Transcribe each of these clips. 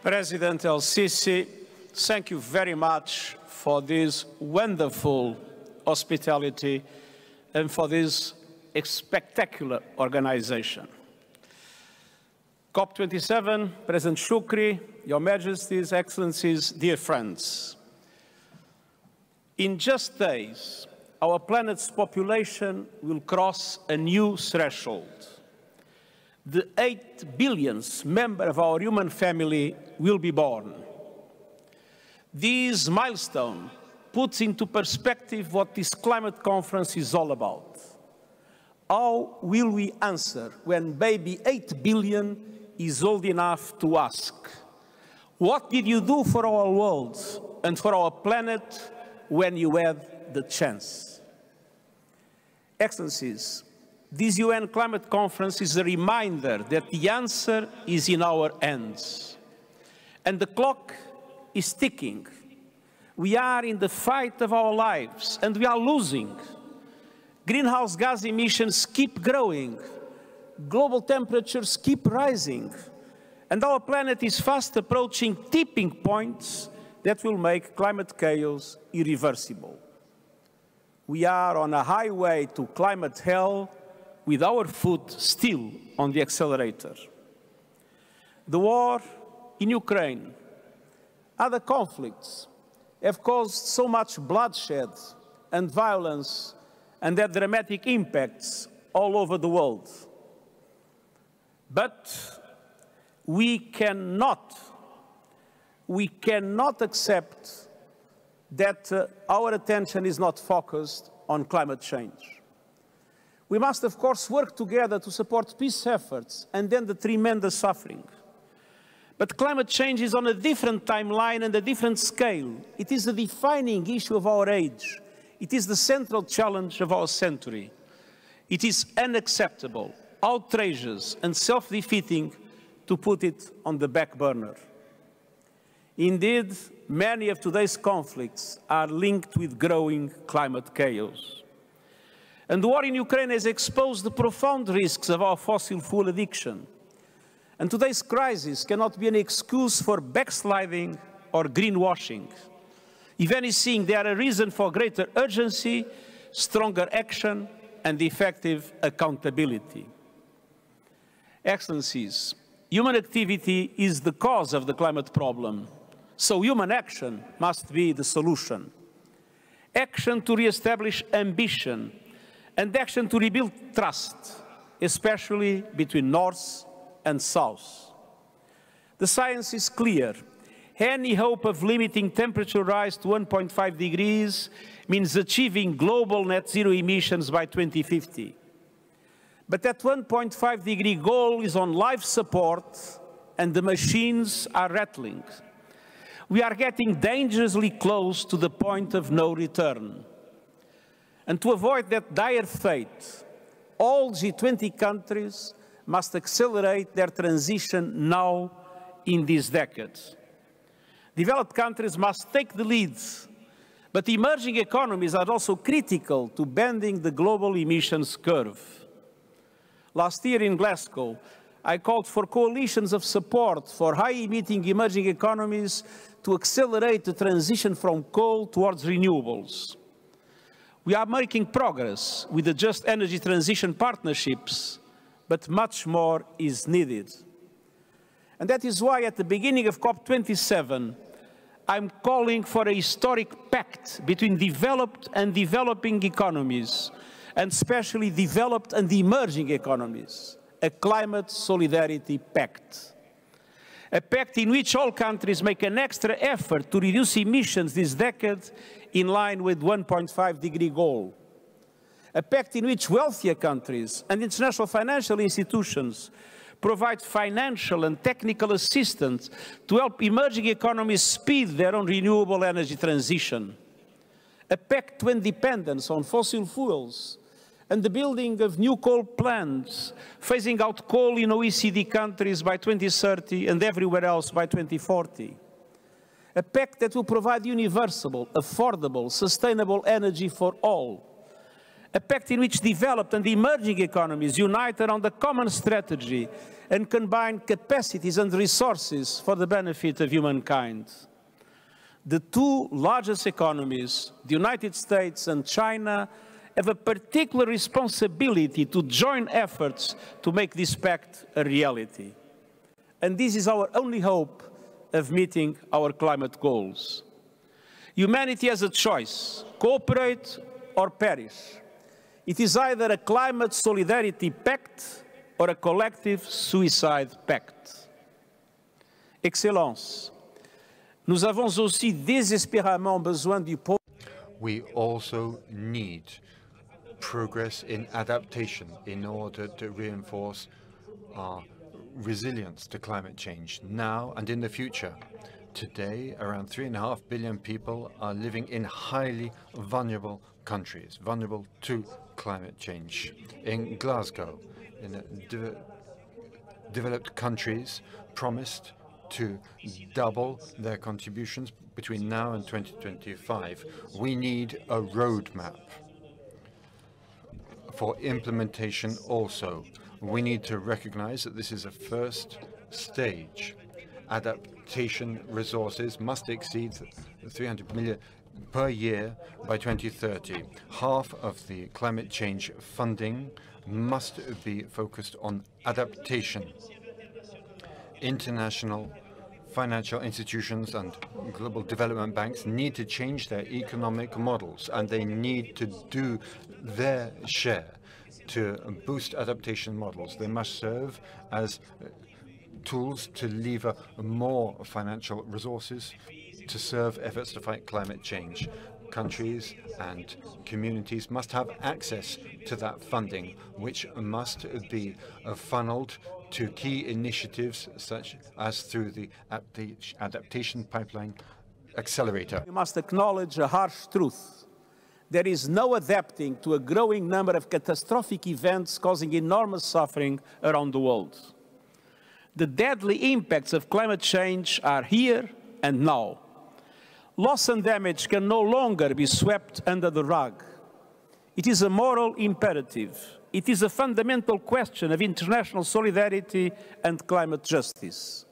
President El-Sisi, thank you very much for this wonderful hospitality and for this spectacular organization. COP27, President Shukri, Your Majesties, Excellencies, dear friends. In just days, our planet's population will cross a new threshold. The 8 billionth member of our human family will be born. This milestone puts into perspective what this climate conference is all about. How will we answer when baby 8 billion is old enough to ask, what did you do for our world and for our planet when you had the chance? Excellencies, this UN climate conference is a reminder that the answer is in our hands. And the clock is ticking. We are in the fight of our lives, and we are losing. Greenhouse gas emissions keep growing. Global temperatures keep rising. And our planet is fast approaching tipping points that will make climate chaos irreversible. We are on a highway to climate hell, with our foot still on the accelerator. The war in Ukraine, other conflicts have caused so much bloodshed and violence and had dramatic impacts all over the world. But we cannot accept that our attention is not focused on climate change. We must, of course, work together to support peace efforts and end the tremendous suffering. But climate change is on a different timeline and a different scale. It is the defining issue of our age. It is the central challenge of our century. It is unacceptable, outrageous, and self-defeating to put it on the back burner. Indeed, many of today's conflicts are linked with growing climate chaos. And the war in Ukraine has exposed the profound risks of our fossil fuel addiction. And today's crisis cannot be an excuse for backsliding or greenwashing. If anything, they are a reason for greater urgency, stronger action, and effective accountability. Excellencies, human activity is the cause of the climate problem, so human action must be the solution. Action to re-establish ambition, and action to rebuild trust, especially between North and South. The science is clear. Any hope of limiting temperature rise to 1.5 degrees means achieving global net zero emissions by 2050. But that 1.5 degree goal is on life support, and the machines are rattling. We are getting dangerously close to the point of no return. And to avoid that dire fate, all G20 countries must accelerate their transition now in this decade. Developed countries must take the lead, but emerging economies are also critical to bending the global emissions curve. Last year in Glasgow, I called for coalitions of support for high-emitting emerging economies to accelerate the transition from coal towards renewables. We are making progress with the Just Energy Transition partnerships, but much more is needed. And that is why at the beginning of COP27, I'm calling for a historic pact between developed and developing economies, and especially developed and emerging economies, a climate solidarity pact. A pact in which all countries make an extra effort to reduce emissions this decade in line with the 1.5 degree goal. A pact in which wealthier countries and international financial institutions provide financial and technical assistance to help emerging economies speed their own renewable energy transition. A pact to end dependence on fossil fuels and the building of new coal plants, phasing out coal in OECD countries by 2030 and everywhere else by 2040. A pact that will provide universal, affordable, sustainable energy for all. a pact in which developed and emerging economies unite around a common strategy and combine capacities and resources for the benefit of humankind. The two largest economies, the United States and China, have a particular responsibility to join efforts to make this pact a reality. And this is our only hope of meeting our climate goals. Humanity has a choice: cooperate or perish. It is either a climate solidarity pact or a collective suicide pact. Excellences, nous avons aussi désespérément besoin du We also need progress in adaptation in order to reinforce our resilience to climate change now and in the future. Today, around 3.5 billion people are living in highly vulnerable countries, vulnerable to climate change. In Glasgow, in developed countries promised to double their contributions between now and 2025. We need a roadmap for implementation also. We need to recognize that this is a first stage. Adaptation resources must exceed 300 million per year by 2030. Half of the climate change funding must be focused on adaptation. International financial institutions and global development banks need to change their economic models, and they need to do their share to boost adaptation models. They must serve as tools to lever more financial resources to serve efforts to fight climate change. Countries and communities must have access to that funding, which must be funneled to key initiatives such as through the Adaptation Pipeline Accelerator. We must acknowledge a harsh truth. There is no adapting to a growing number of catastrophic events causing enormous suffering around the world. The deadly impacts of climate change are here and now. Loss and damage can no longer be swept under the rug. It is a moral imperative. It is a fundamental question of international solidarity and climate justice.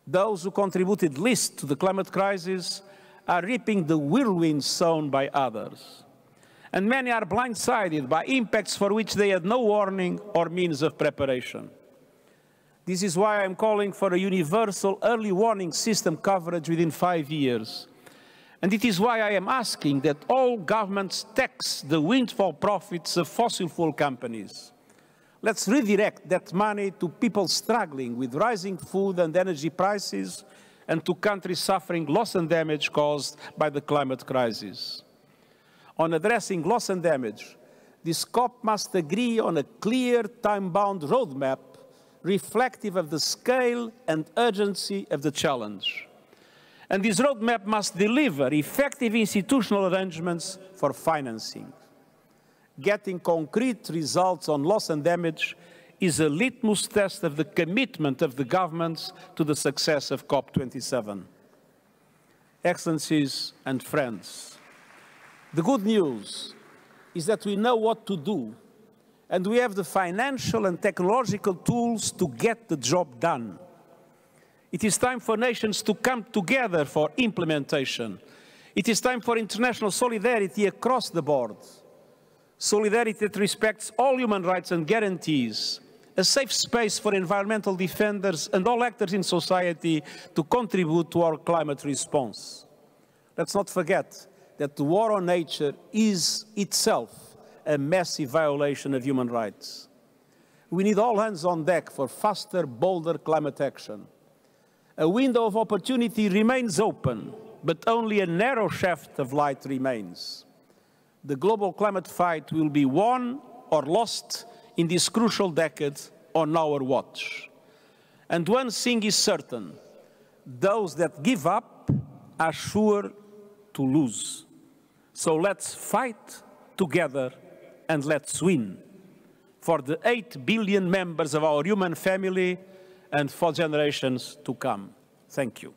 Those who contributed least to the climate crisis are reaping the whirlwind sown by others. And many are blindsided by impacts for which they had no warning or means of preparation. This is why I am calling for a universal early warning system coverage within 5 years. And it is why I am asking that all governments tax the windfall profits of fossil fuel companies. Let's redirect that money to people struggling with rising food and energy prices and to countries suffering loss and damage caused by the climate crisis. On addressing loss and damage, this COP must agree on a clear, time-bound roadmap reflective of the scale and urgency of the challenge. And this roadmap must deliver effective institutional arrangements for financing. Getting concrete results on loss and damage is a litmus test of the commitment of the governments to the success of COP27. Excellencies and friends, the good news is that we know what to do, and we have the financial and technological tools to get the job done. It is time for nations to come together for implementation. It is time for international solidarity across the board. Solidarity that respects all human rights and guarantees a safe space for environmental defenders and all actors in society to contribute to our climate response. Let's not forget that the war on nature is itself a massive violation of human rights. We need all hands on deck for faster, bolder climate action. A window of opportunity remains open, but only a narrow shaft of light remains. The global climate fight will be won or lost in this crucial decade on our watch. And one thing is certain: those that give up are sure to lose. So let's fight together and let's win for the 8 billion members of our human family and for generations to come. Thank you.